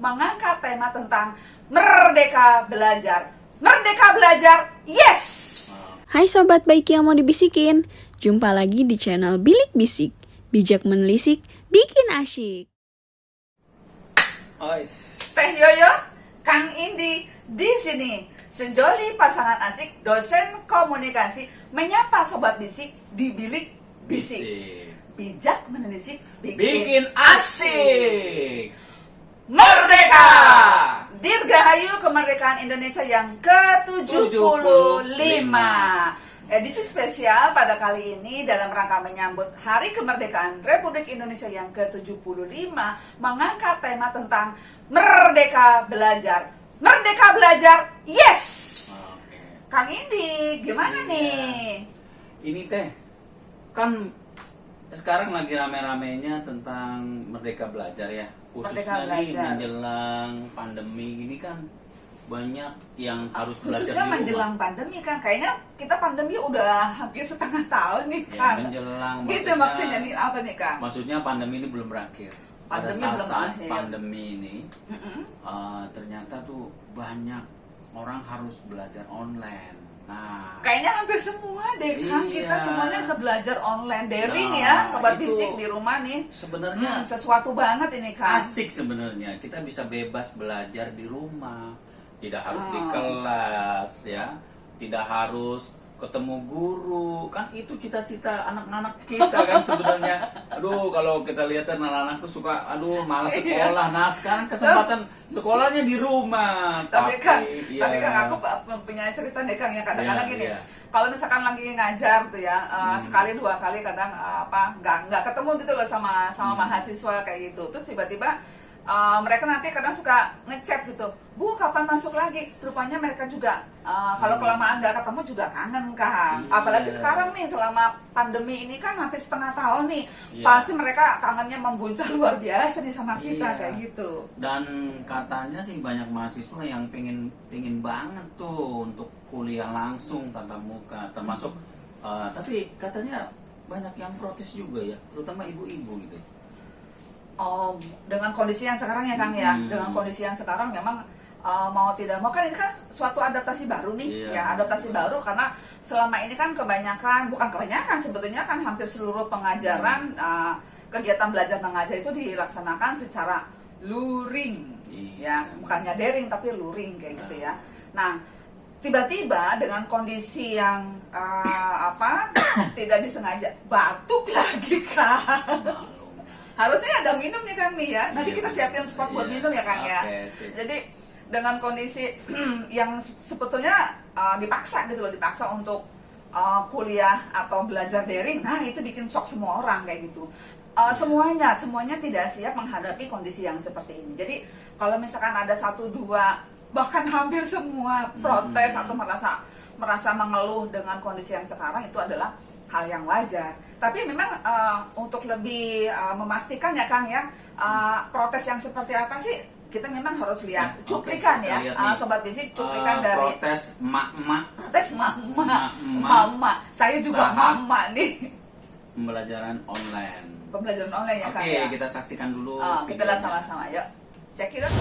mengangkat tema tentang Merdeka Belajar. Merdeka Belajar, yes! Hai Sobat Baik yang mau dibisikin, jumpa lagi di channel Bilik Bisik. Bijak menelisik, bikin asyik. Teh Yoyo, Kang Indi di sini. Sejoli pasangan asik, dosen komunikasi, menyapa Sobat Bisik di Bilik Bisik. Bijak menelisik, bikin asyik. Merdeka! Dirgahayu kemerdekaan Indonesia yang ke-75. Edisi spesial pada kali ini dalam rangka menyambut Hari Kemerdekaan Republik Indonesia yang ke-75 mengangkat tema tentang Merdeka Belajar. Merdeka Belajar, yes! Kang Indi, gimana nih? Ini teh, kan sekarang lagi rame-ramenya tentang Merdeka Belajar ya. Khususnya nih menjelang pandemi gini kan banyak yang harus belajar khususnya di rumah. Menjelang pandemi kan, kayaknya kita pandemi udah hampir setengah tahun nih kan. Ya, menjelang gitu maksudnya nih apa nih Kang? Maksudnya pandemi ini belum berakhir. Pada saat pandemi ini ternyata tuh banyak orang harus belajar online. Nah, kayaknya hampir semua deh Kang, iya. kita semuanya ke belajar online, daring ya, Sobat Bisik di rumah nih. Sebenarnya sesuatu banget ini Kang. asik sebenarnya, kita bisa bebas belajar di rumah, tidak harus di kelas ya, tidak harus ketemu guru, kan itu cita-cita anak-anak kita kan sebenarnya. Aduh, kalau kita lihat anak-anak tuh suka, aduh malas sekolah. Nah sekarang kesempatan sekolahnya di rumah. Tapi Kang aku punya cerita nih Kang ya, kadang-kadang gini. Kalau misalkan lagi ngajar tuh ya, sekali dua kali kadang nggak ketemu gitu loh sama mahasiswa kayak gitu. Terus tiba-tiba mereka nanti kadang suka ngechat gitu, Bu kapan masuk lagi? Rupanya mereka juga kalau kelamaan nggak ketemu juga kangen Kang. Apalagi sekarang nih selama pandemi ini kan hampir setengah tahun nih, pasti mereka kangennya membuncah luar biasa nih sama kita kayak gitu. Dan katanya sih banyak mahasiswa yang pengen banget tuh untuk kuliah langsung tatap muka, termasuk tapi katanya banyak yang protes juga ya, terutama ibu-ibu gitu. Oh, dengan kondisi yang sekarang ya Kang ya, dengan kondisi yang sekarang memang mau tidak mau kan ini kan suatu adaptasi baru nih, ya adaptasi baru karena selama ini kan bukan kebanyakan sebetulnya kan hampir seluruh pengajaran kegiatan belajar mengajar itu dilaksanakan secara luring, ya bukannya daring tapi luring kayak gitu ya. Nah tiba-tiba dengan kondisi yang tidak disengaja batuk lagi Kang. Harusnya ada minum nih Kang nih ya. Nanti kita siapin spot buat minum ya Kang ya. Jadi dengan kondisi yang sebetulnya dipaksa gitu loh, dipaksa untuk kuliah atau belajar daring. Nah, itu bikin shock semua orang kayak gitu. Semuanya tidak siap menghadapi kondisi yang seperti ini. Jadi kalau misalkan ada satu dua bahkan hampir semua protes atau merasa mengeluh dengan kondisi yang sekarang, itu adalah hal yang wajar. Tapi memang untuk lebih memastikan ya Kang ya, protes yang seperti apa sih, kita memang harus lihat cuplikan ya, Sobat Bisik, cuplikan dari protes emak-emak. Protes mama. Saya juga mama nih. Pembelajaran online. Pembelajaran online ya Kang ya. Oke, kita saksikan dulu. Kita lihat sama-sama, yuk. Check it out.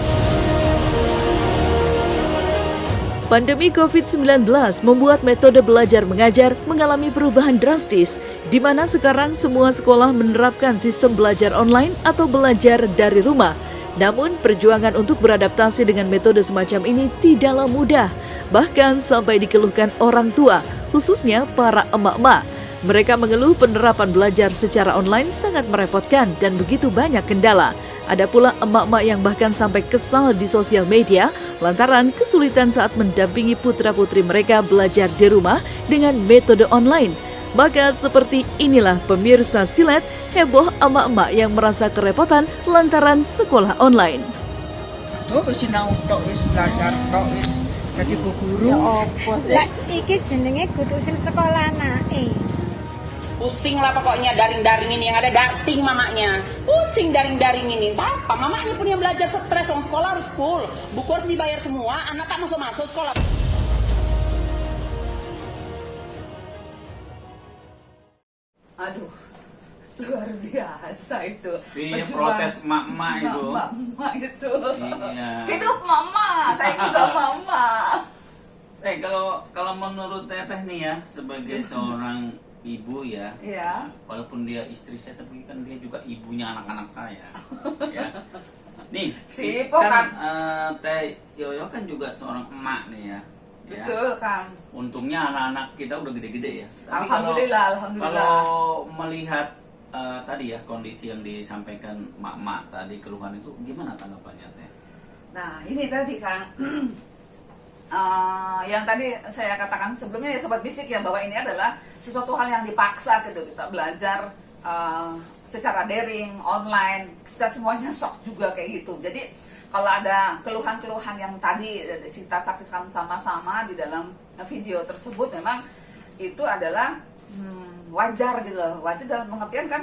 Pandemi COVID-19 membuat metode belajar mengajar mengalami perubahan drastis, di mana sekarang semua sekolah menerapkan sistem belajar online atau belajar dari rumah. Namun, perjuangan untuk beradaptasi dengan metode semacam ini tidaklah mudah, bahkan sampai dikeluhkan orang tua, khususnya para emak-emak. Mereka mengeluh penerapan belajar secara online sangat merepotkan dan begitu banyak kendala. Ada pula emak-emak yang bahkan sampai kesal di sosial media lantaran kesulitan saat mendampingi putra-putri mereka belajar di rumah dengan metode online. Maka seperti inilah pemirsa Silet, heboh emak-emak yang merasa kerepotan lantaran sekolah online. Wis sinau tok, wis belajar tok, wis dadi guru. Ya opo sih? Lah iki jenenge kudu sing sekolah anake. Pusing lah pokoknya daring-daring ini, yang ada darting mamanya. Pusing daring-daring ini. Apa? Mamanya pun yang belajar stres, orang sekolah harus full. Buku harus dibayar semua, anak tak masuk-masuk sekolah. Aduh, luar biasa itu. Iya, Perjuangan protes emak-emak itu. Emak-emak itu. Iya. Hidup mama, saya juga mama. Kalau menurut Teteh nih ya, sebagai seorang ibu ya, Iya. walaupun dia istri saya, tapi kan dia juga ibunya anak-anak saya. Ya. Nih, Sipo, kan Teh Yoyo kan juga seorang emak nih ya. Ya. Betul, Kang. Untungnya anak-anak kita udah gede-gede ya. Tapi Alhamdulillah, alhamdulillah. Kalau melihat tadi ya kondisi yang disampaikan mak-mak tadi, keluhan itu gimana tanggapannya Teh? Nah, ini tadi Kang. Yang tadi saya katakan sebelumnya ya Sobat Bisik ya, bahwa ini adalah sesuatu hal yang dipaksa gitu, kita belajar secara daring, online, kita semuanya shock juga kayak gitu. Jadi kalau ada keluhan-keluhan yang tadi kita saksikan sama-sama di dalam video tersebut, memang itu adalah wajar gitu loh. Wajar dalam pengertian kan,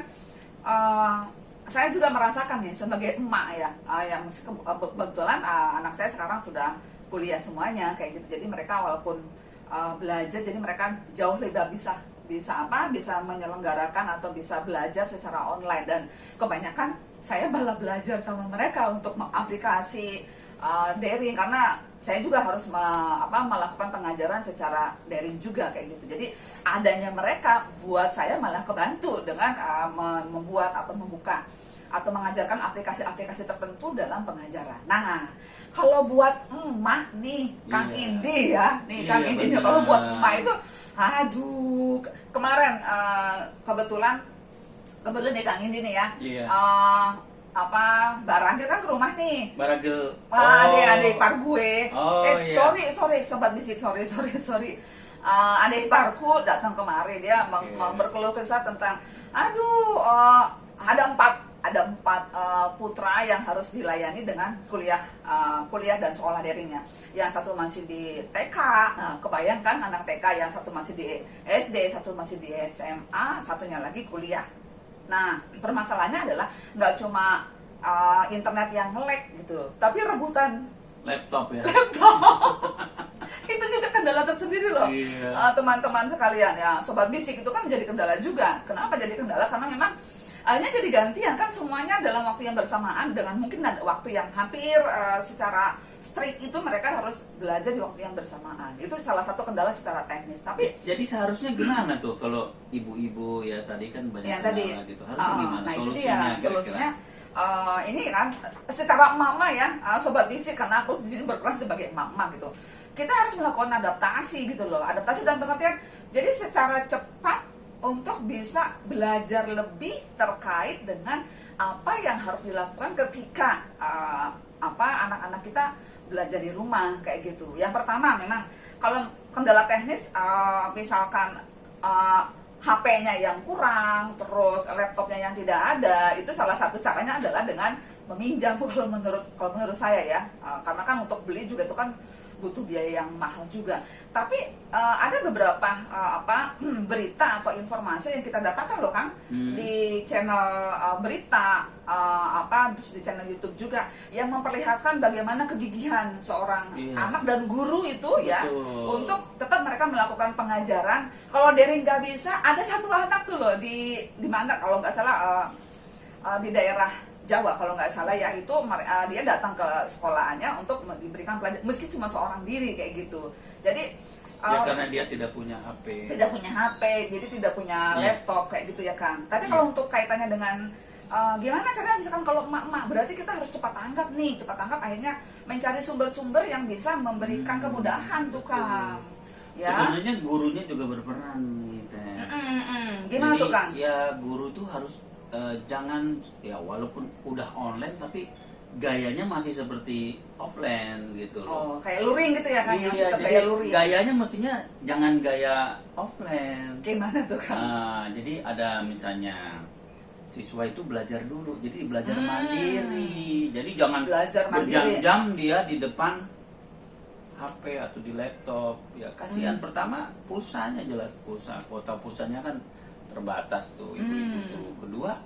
saya juga merasakan nih sebagai emak ya, yang kebetulan anak saya sekarang sudah kuliah semuanya kayak gitu. Jadi mereka walaupun belajar, jadi mereka jauh lebih bisa menyelenggarakan atau bisa belajar secara online, dan kebanyakan saya malah belajar sama mereka untuk aplikasi daring, karena saya juga harus melakukan pengajaran secara daring juga kayak gitu. Jadi adanya mereka buat saya malah kebantu dengan membuat atau membuka atau mengajarkan aplikasi-aplikasi tertentu dalam pengajaran. Nah, kalau buat emak nih, Kang Iya. Indi ya, nih Kang Iya, Indi nih, benar. kalau buat emak itu, aduh, kemarin kebetulan nih Kang Indi nih ya, Iya. Mbak Rangga kan ke rumah nih. Baragel. Adik ipar gue. Oh, iya. Sorry, Sobat Bisik, sorry. Adik iparku datang kemari, dia Iya. berkeluh kesah tentang, aduh, ada empat putra yang harus dilayani dengan kuliah dan sekolah daringnya. Yang satu masih di TK, kebayangkan anak TK, yang satu masih di SD, satu masih di SMA, satunya lagi kuliah. Nah, permasalahannya adalah nggak cuma internet yang nge-lag gitu loh, tapi rebutan Laptop ya. itu juga kendala tersendiri loh. Iya. Teman-teman sekalian ya, Sobat Bisik, itu kan menjadi kendala juga. Kenapa jadi kendala? Karena memang akhirnya jadi gantian kan semuanya dalam waktu yang bersamaan, dengan mungkin ada waktu yang hampir secara strict itu mereka harus belajar di waktu yang bersamaan. Itu salah satu kendala secara teknis. Tapi Jadi seharusnya gimana tuh kalau ibu-ibu ya tadi kan banyak ya tadi kendala gitu. Harusnya gimana nah itu solusinya? dia kira-kira? solusinya. Ini kan secara mama ya, Sobat Bisik, karena aku di sini berperan sebagai mama gitu, kita harus melakukan adaptasi gitu loh. Adaptasi dalam pengertian jadi secara cepat untuk bisa belajar lebih terkait dengan apa yang harus dilakukan ketika anak-anak kita belajar di rumah kayak gitu. Yang pertama, memang kalau kendala teknis, misalkan HP-nya yang kurang, terus laptopnya yang tidak ada, itu salah satu caranya adalah dengan meminjam. Kalau menurut saya ya, karena kan untuk beli juga itu kan butuh biaya yang mahal juga. Tapi ada beberapa berita atau informasi yang kita dapatkan loh Kang, di channel berita, terus di channel YouTube juga, yang memperlihatkan bagaimana kegigihan seorang anak dan guru itu ya, untuk tetap mereka melakukan pengajaran. Kalau daring nggak bisa, ada satu anak tuh loh di mana kalau nggak salah di daerah Jawa kalau nggak salah ya, itu dia datang ke sekolahannya untuk diberikan pelajaran meski cuma seorang diri kayak gitu. Jadi ya karena dia tidak punya HP. Tidak punya HP, jadi tidak punya laptop kayak gitu ya Kang. Tapi kalau untuk kaitannya dengan gimana caranya, misalkan kalau emak-emak, berarti kita harus cepat tanggap akhirnya mencari sumber-sumber yang bisa memberikan kemudahan tuh Kang. Ya. Sebenarnya gurunya juga berperan nih Teh. Gimana Jadi, tuh Kang? ya guru tuh harus jangan ya, walaupun udah online tapi gayanya masih seperti offline gitu loh. Kayak luring gitu ya Kang, yang Iya, suka jadi gaya luring. gayanya mestinya jangan gaya offline. Gimana tuh Kang? Jadi ada misalnya siswa itu belajar dulu, jadi belajar mandiri. Jadi jangan Belajar mandiri. berjam-jam dia di depan HP atau di laptop. Ya kasihan, pertama pulsanya, jelas kuota pulsanya kan terbatas tuh ibu-ibu tuh. Kedua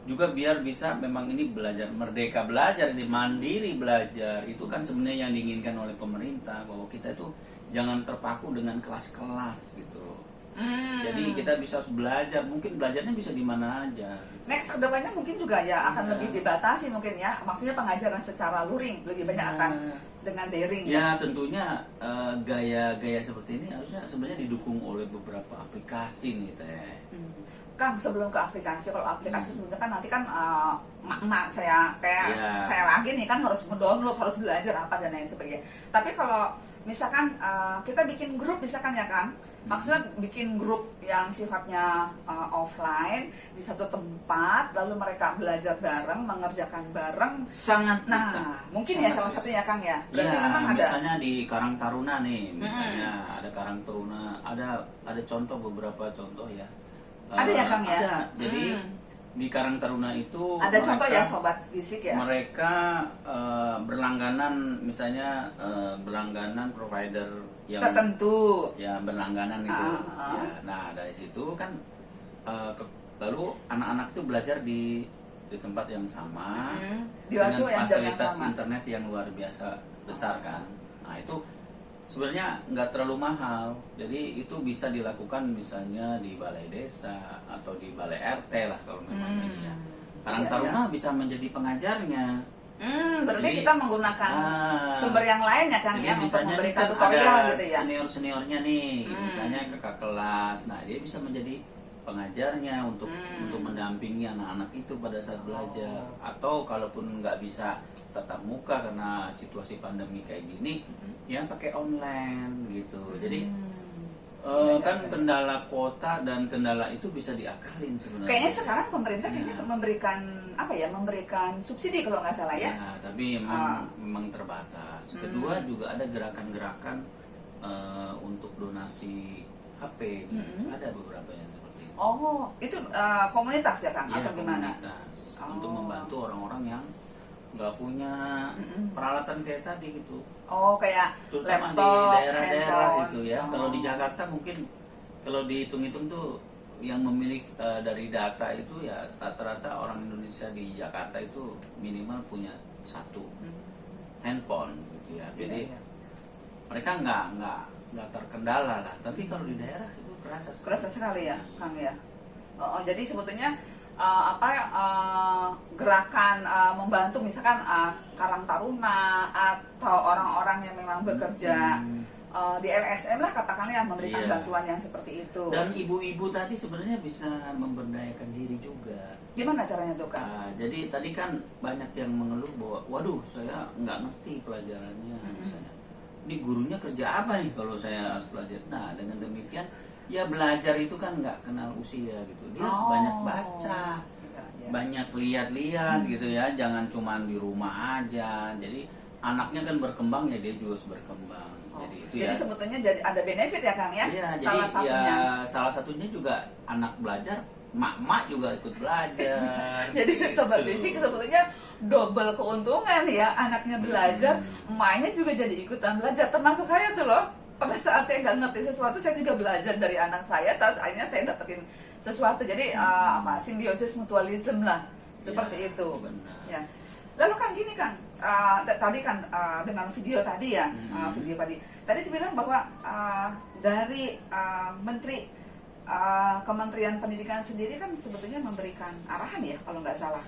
juga biar bisa memang ini belajar merdeka, belajar di mandiri belajar, itu kan sebenarnya yang diinginkan oleh pemerintah, bahwa kita itu jangan terpaku dengan kelas-kelas gitu. Jadi kita bisa belajar, mungkin belajarnya bisa di mana aja. Next kedepannya mungkin juga ya akan Iya. lebih dibatasi mungkin ya, maksudnya pengajaran secara luring lebih banyak Iya. akan dengan daring ya. Ya tentunya gaya-gaya seperti ini harusnya sebenarnya didukung oleh beberapa aplikasi nih Teh. Kang, sebelum ke aplikasi, kalau aplikasi sebenarnya kan nanti kan emak-emak saya kayak Iya. saya lagi nih kan harus mendownload, harus belajar apa dan lain sebagainya. Tapi kalau misalkan kita bikin grup misalkan ya Kang, maksudnya bikin grup yang sifatnya offline di satu tempat, lalu mereka belajar bareng, mengerjakan bareng. Sangat Nah, bisa. mungkin Sangat ya salah bisa. satunya Kang ya. Berarti Ya, memang ada. misalnya di Karang Taruna nih, misalnya ada Karang Taruna, ada contoh beberapa contoh ya. Ada ya, Kang, ya? Ada. Jadi di Karang Taruna itu Ada contoh ya sobat bisik ya. Mereka berlangganan, misalnya berlangganan provider yang Tertentu. ya berlangganan itu. Ah. Ya, nah dari situ kan lalu anak-anak itu belajar di tempat yang sama Di dengan waktu yang jam yang fasilitas sama. internet yang luar biasa besar kan. Nah itu sebenarnya nggak terlalu mahal, jadi itu bisa dilakukan misalnya di balai desa atau di balai RT lah kalau memang ini ya. Karang Iya, Taruna bisa menjadi pengajarnya. Berarti Jadi, kita menggunakan sumber yang lain ya Kang Jadi ya untuk misalnya nih memberikan kan tutorial ada gitu ya. senior-seniornya nih, misalnya kakak kelas. Nah, dia bisa menjadi pengajarnya untuk mendampingi anak-anak itu pada saat belajar. Atau kalaupun nggak bisa tatap muka karena situasi pandemi kayak gini, ya pakai online gitu. Jadi kan kendala kuota dan kendala itu bisa diakalin sebenarnya. Kayaknya sekarang pemerintah kayaknya memberikan apa ya, memberikan subsidi kalau nggak salah ya. Ya, tapi memang terbatas. Kedua juga ada gerakan-gerakan untuk donasi HP. Ada beberapa yang seperti itu. Oh, itu komunitas ya Kang Iya, atau gimana? komunitas. Oh. Untuk membantu orang-orang yang nggak punya peralatan kayak tadi gitu. Oh, kayak Terutama di laptop, daerah-daerah handphone. gitu ya. Kalau di Jakarta mungkin kalau dihitung-hitung tuh yang memiliki dari data itu ya rata-rata orang Indonesia di Jakarta itu minimal punya satu handphone gitu ya. Jadi Iya. mereka nggak terkendala lah. Tapi kalau di daerah itu kerasa sekali. Kerasa sekali ya Kang ya. Jadi sebetulnya gerakan membantu misalkan Karang Taruna atau orang-orang yang memang bekerja di LSM lah katakanlah yang memberikan Iya. bantuan yang seperti itu. Dan ibu-ibu tadi sebenarnya bisa memberdayakan diri juga. Gimana caranya tuh Kang? Nah, jadi tadi kan banyak yang mengeluh bahwa, waduh saya nggak ngerti pelajarannya misalnya. Ini gurunya kerja apa nih kalau saya harus belajar? Nah dengan demikian ya belajar itu kan nggak kenal usia gitu. Dia harus banyak baca, Iya. banyak lihat-lihat gitu ya. Jangan cuma di rumah aja. Jadi anaknya kan berkembang ya dia juga harus berkembang. Jadi itu Jadi ya. sebetulnya jadi ada benefit ya Kang ya? Iya, jadi Salah satunya. ya salah satunya juga anak belajar, mak-mak juga ikut belajar. Jadi gitu. sobat basic sebetulnya double keuntungan ya, anaknya belajar, emaknya juga jadi ikutan belajar. Termasuk saya tuh loh, pada saat saya nggak ngerti sesuatu, saya juga belajar dari anak saya, terus akhirnya saya dapetin sesuatu. Jadi simbiosis mutualisme lah, seperti Ya, itu. benar. Ya. Lalu kan gini kan, tadi kan dengan video tadi ya, video tadi dibilang bahwa dari Menteri Kementerian Pendidikan sendiri kan sebetulnya memberikan arahan ya kalau nggak salah,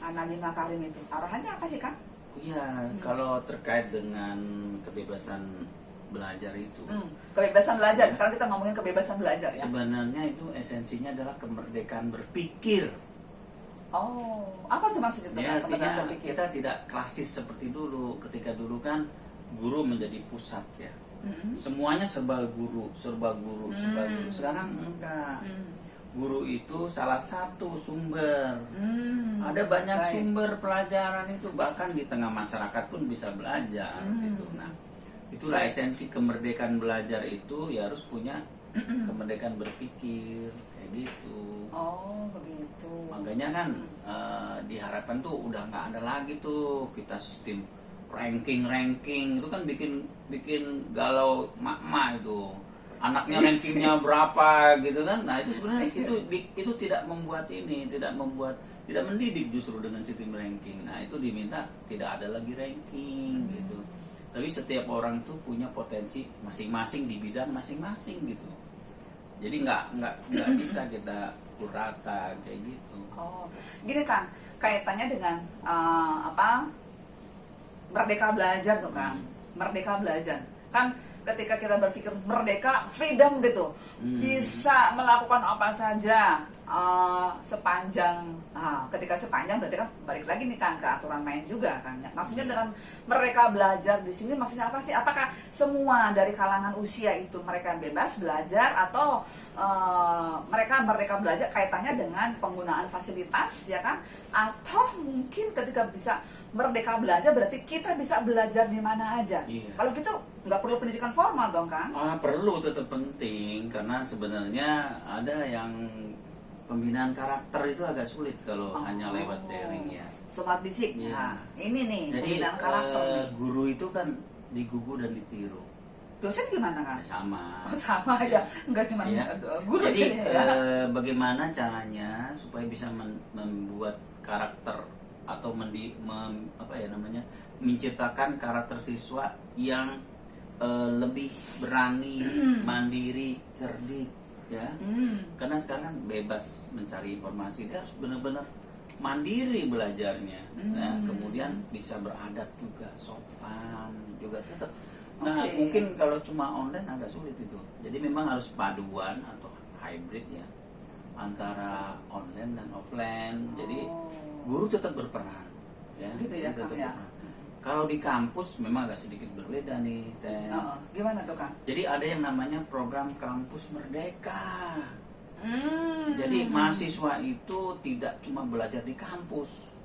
Nadiem Makarim itu arahannya apa sih Kang? Iya, kalau terkait dengan kebebasan belajar itu, Kebebasan belajar. Sekarang kita ngomongin kebebasan belajar ya. sebenarnya itu esensinya adalah kemerdekaan berpikir. Oh, apa tuh maksudnya? Ya, kemerdekaan artinya berpikir? kita tidak klasis seperti dulu. Ketika dulu kan guru menjadi pusat ya. Semuanya serba guru. Sekarang enggak. Guru itu salah satu sumber. Ada banyak baik. sumber pelajaran itu, bahkan di tengah masyarakat pun bisa belajar gitu. Nah, itulah esensi kemerdekaan belajar itu ya harus punya kemerdekaan berpikir kayak gitu. Oh, begitu. Makanya kan diharapkan tuh udah nggak ada lagi tuh kita sistem ranking itu kan bikin galau mak-mak itu. Anaknya rankingnya berapa gitu kan. Nah, itu sebenarnya itu tidak mendidik justru dengan sistem ranking. Nah, itu diminta tidak ada lagi ranking gitu. Tapi setiap orang tuh punya potensi masing-masing di bidang masing-masing gitu. Jadi nggak bisa kita pukul rata kayak gitu. Oh, gini kan, kaitannya dengan merdeka belajar tuh kan, merdeka belajar kan. Ketika kita berpikir merdeka, freedom gitu, bisa melakukan apa saja sepanjang, ketika sepanjang berarti kan balik lagi nih kan ke aturan main juga kan. Maksudnya dengan merdeka belajar di sini maksudnya apa sih? Apakah semua dari kalangan usia itu mereka bebas belajar atau mereka merdeka belajar kaitannya dengan penggunaan fasilitas ya kan? Atau mungkin ketika bisa merdeka belajar berarti kita bisa belajar di mana aja. Iya. Kalau gitu nggak perlu pendidikan formal dong kan? Perlu, tetap penting, karena sebenarnya ada yang pembinaan karakter itu agak sulit kalau hanya lewat daring ya. Sobat bisik. Iya. Nah, ini nih Jadi pembinaan karakter nih. guru itu kan digugu dan ditiru. Dosen gimana kan? Sama. Oh, sama ya, nggak cuma Iya. guru Jadi sini ya. bagaimana caranya supaya bisa membuat karakter atau menciptakan karakter siswa yang lebih berani, mandiri, cerdik, ya. Karena sekarang kan bebas mencari informasi, dia harus benar-benar mandiri belajarnya. Nah, kemudian bisa beradab juga, sopan juga tetap. Nah, Oke. mungkin kalau cuma online agak sulit itu. Jadi memang harus paduan atau hybrid ya, antara online dan offline. Jadi guru tetap berperan, ya. Gitu ya, Tetap Kang, ya. berperan. Kalau di kampus memang agak sedikit berbeda nih, Teh. Gimana tuh kan? Jadi ada yang namanya program Kampus Merdeka. Jadi mahasiswa itu tidak cuma belajar di kampus.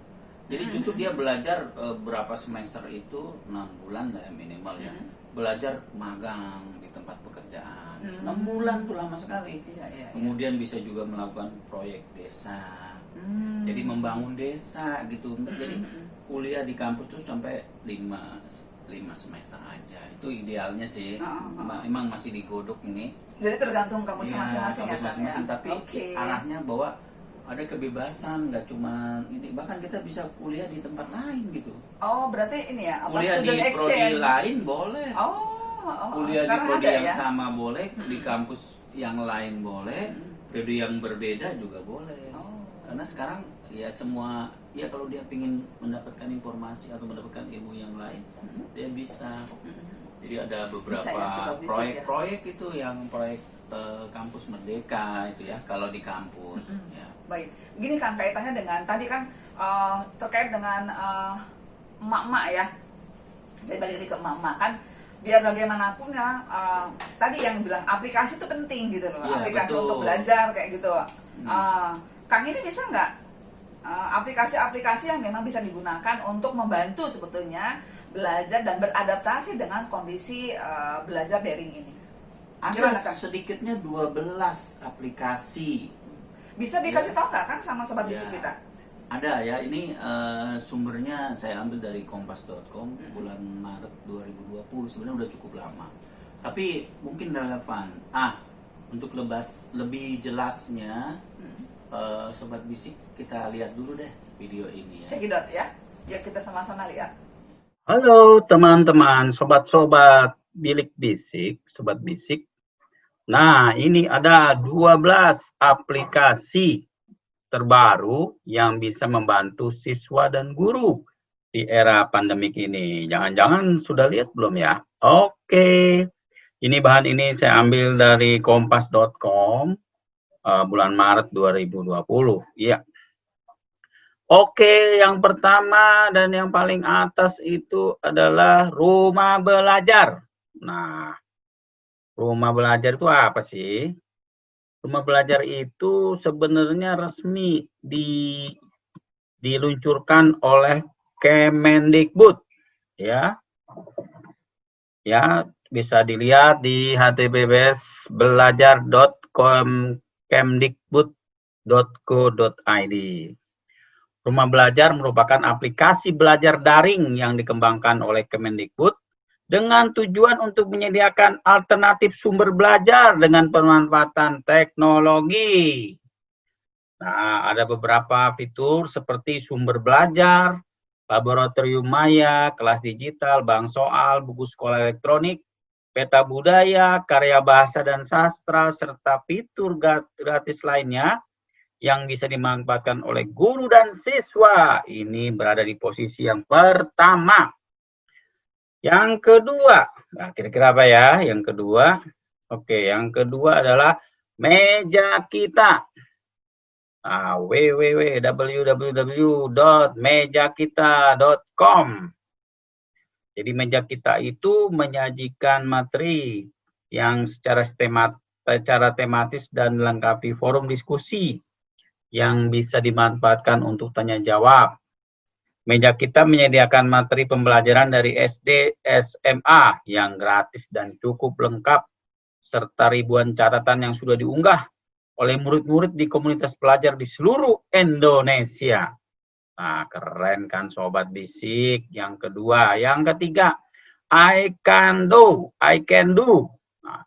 Jadi justru dia belajar berapa semester itu 6 bulan lah ya minimal ya. Belajar magang di tempat pekerjaan. 6 bulan tuh lama sekali. Iya. Kemudian bisa juga melakukan proyek desa. Jadi membangun desa gitu. Jadi kuliah di kampus tuh sampai 5 semester aja. Itu idealnya sih. Emang masih digodok ini. Jadi tergantung kampus Iya, masing-masing ya kampus kan masing-masing, ya. tapi Oke. arahnya bahwa ada kebebasan, nggak cuma ini, bahkan kita bisa kuliah di tempat lain gitu. Oh, berarti ini ya, apa Kuliah di student prodi exchange? lain boleh. Kuliah di sekarang prodi ada yang ya? sama boleh, di kampus yang lain boleh, prodi yang berbeda juga boleh. Karena sekarang ya semua, ya kalau dia ingin mendapatkan informasi atau mendapatkan ilmu yang lain, dia bisa. Jadi ada beberapa Bisa ya, sebab bisa proyek-proyek itu yang proyek kampus Merdeka itu ya, kalau di kampus. Ya. Baik, gini kan kaitannya dengan tadi kan terkait dengan emak-emak ya. Jadi balik lagi ke emak-emak kan, biar bagaimanapun ya, tadi yang bilang aplikasi itu penting gitu loh, Iya, aplikasi betul. untuk belajar kayak gitu. Kang ini bisa nggak aplikasi-aplikasi yang memang bisa digunakan untuk membantu sebetulnya belajar dan beradaptasi dengan kondisi belajar daring ini? Gimana, Ada Kang? sedikitnya 12 aplikasi. Bisa dikasih tahu nggak Kang sama sobat Ya. bisik kita? Ada ya, ini sumbernya saya ambil dari kompas.com bulan Maret 2020. Sebenarnya udah cukup lama, tapi mungkin relevan. Untuk lebih jelasnya, sobat bisik, kita lihat dulu deh video ini ya. Cekidot ya, yuk kita sama-sama lihat. Halo teman-teman, sobat-sobat bilik bisik, sobat bisik. Nah, ini ada 12 aplikasi terbaru yang bisa membantu siswa dan guru di era pandemik ini. Jangan-jangan sudah lihat belum ya? Oke, ini bahan ini saya ambil dari kompas.com bulan Maret 2020. Iya. Oke, yang pertama dan yang paling atas itu adalah rumah belajar. Nah, rumah belajar itu apa sih? Rumah belajar itu sebenarnya resmi diluncurkan oleh Kemendikbud, ya. Ya, bisa dilihat di https://belajar.kemdikbud.co.id. Rumah Belajar merupakan aplikasi belajar daring yang dikembangkan oleh Kemendikbud dengan tujuan untuk menyediakan alternatif sumber belajar dengan pemanfaatan teknologi. Nah, ada beberapa fitur seperti sumber belajar, laboratorium maya, kelas digital, bank soal, buku sekolah elektronik, peta budaya, karya bahasa dan sastra, serta fitur gratis lainnya yang bisa dimanfaatkan oleh guru dan siswa. Ini berada di posisi yang pertama. Yang kedua, nah kira-kira apa ya? Yang kedua, oke, yang kedua adalah meja kita. Nah, www.mejakita.com. Jadi meja kita itu menyajikan materi yang secara tematis dan melengkapi forum diskusi yang bisa dimanfaatkan untuk tanya jawab. Meja kita menyediakan materi pembelajaran dari SD, SMA yang gratis dan cukup lengkap, serta ribuan catatan yang sudah diunggah oleh murid-murid di komunitas pelajar di seluruh Indonesia. Nah, keren kan Sobat Bisik. Yang kedua. Yang ketiga, I Can Do. Nah,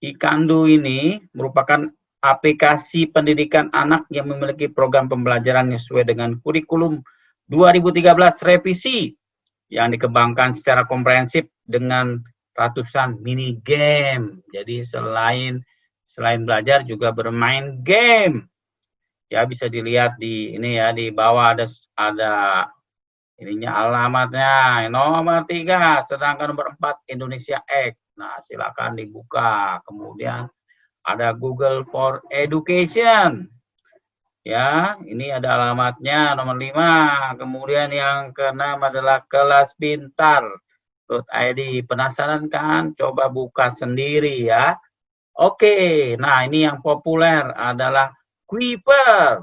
I Can Do ini merupakan aplikasi pendidikan anak yang memiliki program pembelajaran sesuai dengan kurikulum 2013 revisi yang dikembangkan secara komprehensif dengan ratusan mini game. Jadi selain belajar juga bermain game. Ya, bisa dilihat di ini ya, di bawah ada ininya alamatnya. Nomor 3, sedangkan nomor 4 Indonesia X. Nah, silakan dibuka. Kemudian ada Google for Education. Ya, ini ada alamatnya nomor 5. Kemudian yang keenam adalah kelasbintar.id. Penasaran kan? Coba buka sendiri ya. Oke, nah ini yang populer adalah Kuiper.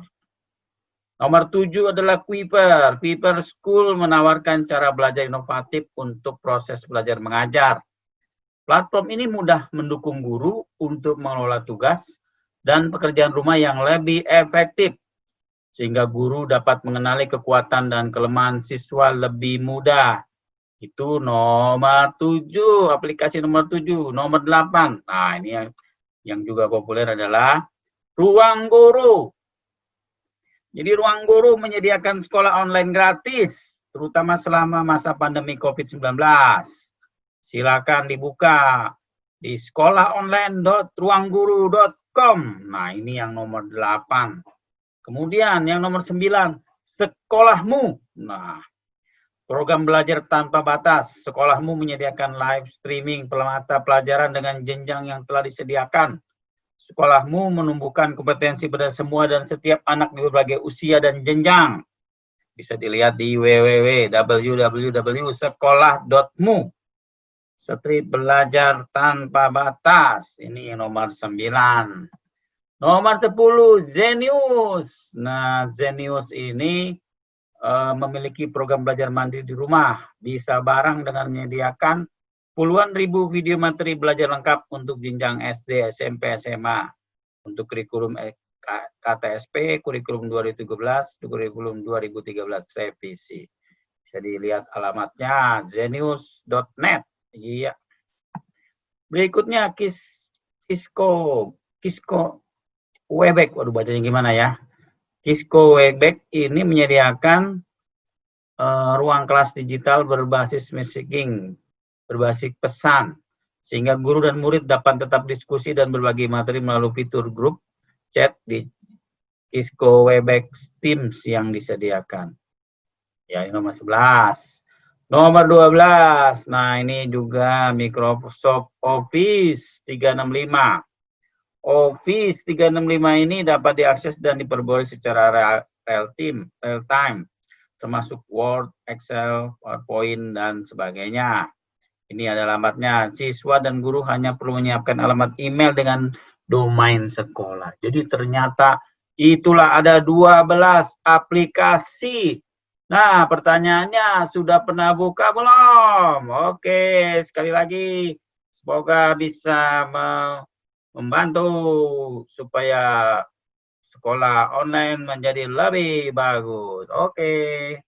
Nomor 7 adalah Kuiper. Kuiper School menawarkan cara belajar inovatif untuk proses belajar mengajar. Platform ini mudah mendukung guru untuk mengelola tugas dan pekerjaan rumah yang lebih efektif, sehingga guru dapat mengenali kekuatan dan kelemahan siswa lebih mudah. Itu nomor 7, aplikasi nomor 7. Nomor 8, nah ini yang juga populer adalah Ruang Guru. Jadi Ruang Guru menyediakan sekolah online gratis, terutama selama masa pandemi COVID-19. Silakan dibuka di sekolahonline.ruangguru.com. Nah, ini yang nomor 8. Kemudian yang nomor 9, Sekolahmu. Nah, program belajar tanpa batas. Sekolahmu menyediakan live streaming mata pelajaran dengan jenjang yang telah disediakan. Sekolahmu menumbuhkan kompetensi pada semua dan setiap anak di berbagai usia dan jenjang. Bisa dilihat di www.sekolah.mu. Street belajar tanpa batas. Ini nomor 9. Nomor 10, Zenius. Nah, Zenius ini memiliki program belajar mandiri di rumah. Bisa bareng dengan menyediakan puluhan ribu video materi belajar lengkap untuk jenjang SD, SMP, SMA. Untuk kurikulum KTSP, kurikulum 2013, kurikulum 2013 revisi. Bisa dilihat alamatnya zenius.net. Iya. Berikutnya Kisko Webex. Waduh, bacanya gimana ya? Kisko Webex ini menyediakan ruang kelas digital berbasis messaging, berbasis pesan, sehingga guru dan murid dapat tetap diskusi dan berbagi materi melalui fitur grup chat di Kisko Webex Teams yang disediakan. Ya, ini nomor 11. Nomor 12, nah ini juga Microsoft Office 365. Office 365 ini dapat diakses dan diperboleh secara real time, termasuk Word, Excel, PowerPoint, dan sebagainya. Ini ada alamatnya. Siswa dan guru hanya perlu menyiapkan alamat email dengan domain sekolah. Jadi ternyata itulah ada 12 aplikasi. Nah, pertanyaannya, sudah pernah buka belum? Oke, sekali lagi, semoga bisa membantu supaya sekolah online menjadi lebih bagus. Oke.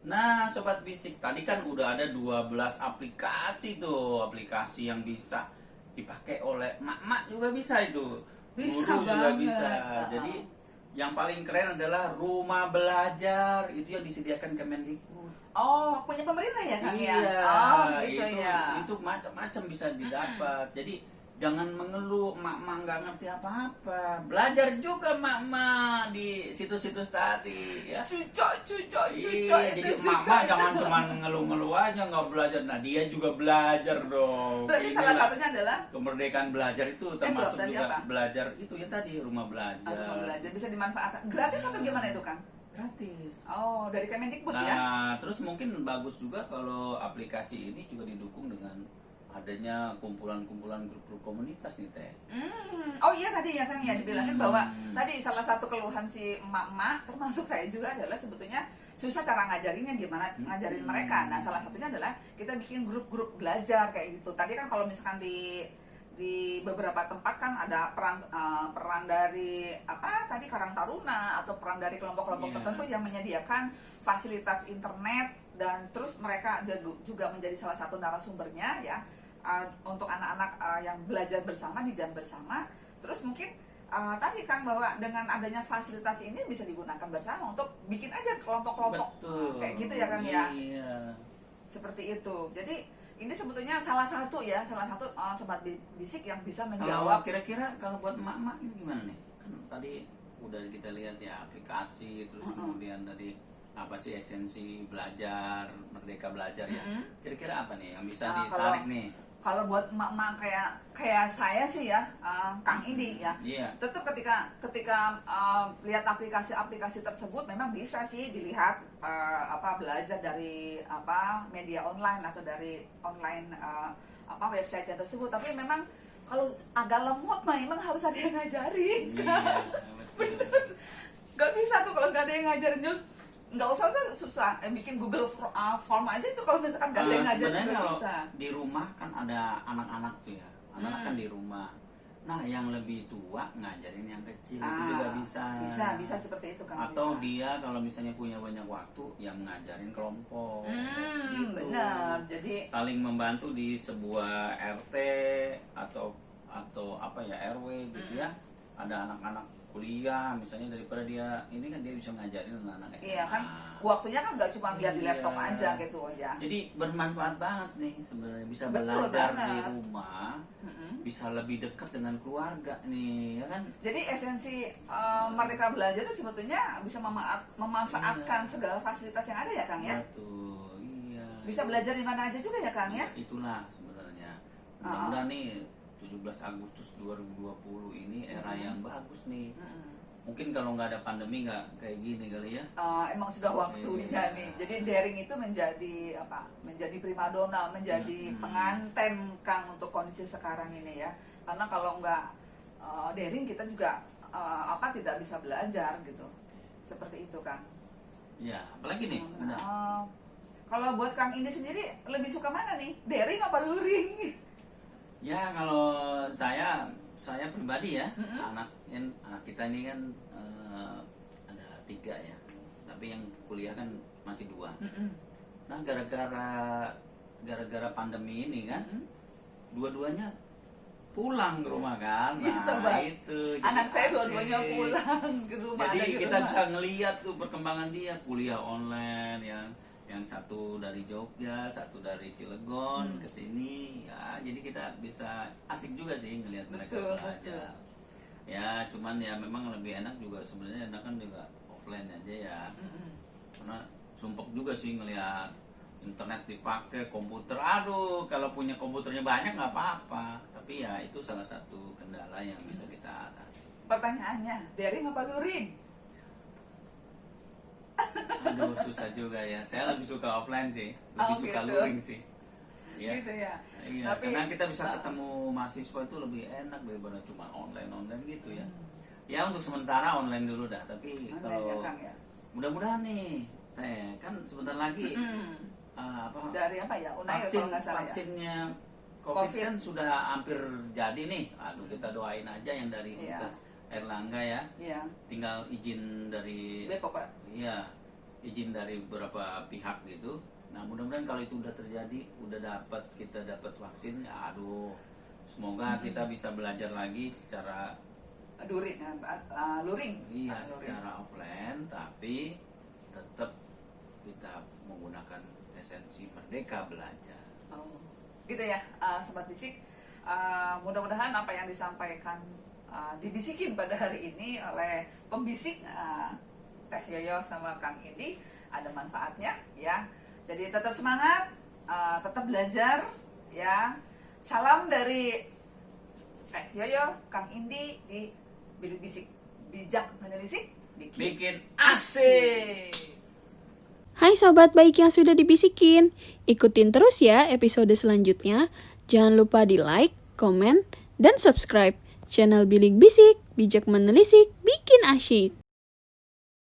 Nah, Sobat Bisik, tadi kan udah ada 12 aplikasi tuh. Aplikasi yang bisa dipakai oleh mak-mak juga bisa itu. Bisa Guru juga banget. bisa. Jadi yang paling keren adalah rumah belajar, itu yang disediakan Kemendikbud. Oh, punya pemerintah ya Kang ya? Iya, Oh, gitu itu, ya. itu itu macam-macam bisa didapat. Jadi jangan mengeluh, mak nggak ngerti apa-apa. Belajar juga mak di situs-situs tadi, ya. Cucok Iya, jadi mak jangan cuma ngeluh-ngeluh aja nggak belajar. Nah, dia juga belajar dong. Berarti salah Inilah satunya adalah kemerdekaan belajar itu termasuk belajar juga apa? belajar itu yang tadi rumah belajar. rumah belajar bisa dimanfaatkan. Gratis atau gimana itu, Kang? Gratis. Oh, dari Kemendikbud ya? Nah, terus mungkin bagus juga kalau aplikasi ini juga didukung dengan adanya kumpulan-kumpulan grup-grup komunitas nih Teh. Oh iya tadi ya Kang ya dibilangin bahwa tadi salah satu keluhan si emak-emak termasuk saya juga adalah sebetulnya susah cara ngajarinnya, gimana ngajarin mereka. Nah salah satunya adalah kita bikin grup-grup belajar kayak gitu. Tadi kan kalau misalkan di beberapa tempat kan ada peran dari apa tadi Karang Taruna atau peran dari kelompok-kelompok tertentu yang menyediakan fasilitas internet, dan terus mereka juga menjadi salah satu narasumbernya ya untuk anak-anak yang belajar bersama di jam bersama. Terus mungkin tadi kan bahwa dengan adanya fasilitas ini bisa digunakan bersama untuk bikin aja kelompok-kelompok kayak gitu ya Kang ya. Iya. Seperti itu. Jadi ini sebetulnya salah satu sobat bisik yang bisa menjawab. Kira-kira kalau buat emak-emak ini gimana nih? Kan tadi udah kita lihat ya aplikasi, terus kemudian tadi apa sih esensi belajar, merdeka belajar ya. Kira-kira apa nih yang bisa ditarik nih? Kalau buat emak-emak kayak saya sih ya, Kang Indi ya. Iya. Tetap ketika lihat aplikasi tersebut memang bisa sih dilihat belajar dari media online atau dari online website tersebut. Tapi memang kalau agak lemot memang harus ada yang ngajarin. Iya, Bener. Gak bisa tuh kalau gak ada yang ngajarin. Nggak usah susah, bikin Google Form aja itu kalau misalkan gak ada yang ngajarin sebenarnya juga kalau susah. di rumah kan ada anak-anak tuh ya, anak-anak kan di rumah. Nah yang lebih tua ngajarin yang kecil itu juga bisa. Bisa seperti itu kan. Atau dia kalau misalnya punya banyak waktu yang ngajarin kelompok. Gitu. Benar. Jadi Saling membantu di sebuah RT atau apa ya RW gitu ya. Ada anak-anak kuliah misalnya, daripada dia ini kan dia bisa ngajarin anak-anak SMA. iya kan waktunya kan nggak cuma lihat di laptop aja gitu ya. Jadi bermanfaat banget nih sebenarnya, bisa Betul belajar banget. di rumah, bisa lebih dekat dengan keluarga nih, ya kan? Jadi esensi Merdeka Belajar itu sebetulnya bisa memanfaatkan segala fasilitas yang ada ya Kang ya. Betul, iya. Bisa belajar di mana aja juga ya Kang ya. Itulah sebenarnya. Mudah-mudahan nih 17 Agustus 2020 ini era yang bagus nih. Mungkin kalau nggak ada pandemi nggak kayak gini kali ya. Emang sudah waktunya nih. Jadi daring itu menjadi primadona, menjadi penganten Kang untuk kondisi sekarang ini ya. Karena kalau nggak daring kita juga tidak bisa belajar gitu. Seperti itu Kang. Ya, apalagi nih? Kalau buat Kang Indi sendiri lebih suka mana nih? Daring apa luring? Ya kalau saya pribadi ya, anak kita ini kan ada 3 ya, tapi yang kuliah kan masih 2. Nah gara-gara pandemi ini kan, dua-duanya pulang ke rumah kan. Nah itu. Anak saya dua-duanya pulang ke rumah. Jadi kita bisa ngelihat tuh perkembangan dia kuliah online yang satu dari Jogja, satu dari Cilegon ke sini ya. Jadi kita bisa asik juga sih ngelihat mereka belajar. Ya, cuman ya memang lebih enak juga sebenarnya enakan juga offline aja ya. Karena sumpek juga sih ngelihat internet dipakai, komputer. Aduh, kalau punya komputernya banyak nggak apa-apa. Tapi ya itu salah satu kendala yang bisa kita atasi. Pertanyaannya, daring apa luring? Aduh susah juga ya. Saya lebih suka offline sih, lebih suka gitu. luring sih. Ya. Gitu ya. Iya, karena kita bisa ketemu mahasiswa itu lebih enak daripada cuma online gitu ya. Ya untuk sementara online dulu dah. Tapi kalau mudah-mudahan nih, Teh, kan sebentar lagi dari apa ya? Unai kalau nggak salah vaksinnya COVID kan sudah hampir jadi nih. Aduh kita doain aja yang dari Universitas Airlangga ya. Iya. Tinggal izin dari Bepom, Pak. Iya, izin dari beberapa pihak gitu. Nah mudah-mudahan kalau itu udah terjadi, kita dapat vaksin, ya aduh, semoga kita bisa belajar lagi secara luring. Iya, secara offline, tapi tetap kita menggunakan esensi merdeka belajar. gitu ya, Sobat Bisik. Mudah-mudahan apa yang disampaikan dibisikin pada hari ini oleh pembisik Teh Yoyo sama Kang Indi ada manfaatnya ya. Jadi tetap semangat, tetap belajar ya. Salam dari Teh Yoyo, Kang Indi di Bilik Bisik. Bijak menelisik, Bikin asik. Hai sobat baik yang sudah dibisikin, ikutin terus ya episode selanjutnya. Jangan lupa di like, komen, dan subscribe channel Bilik Bisik, bijak menelisik, bikin asyik.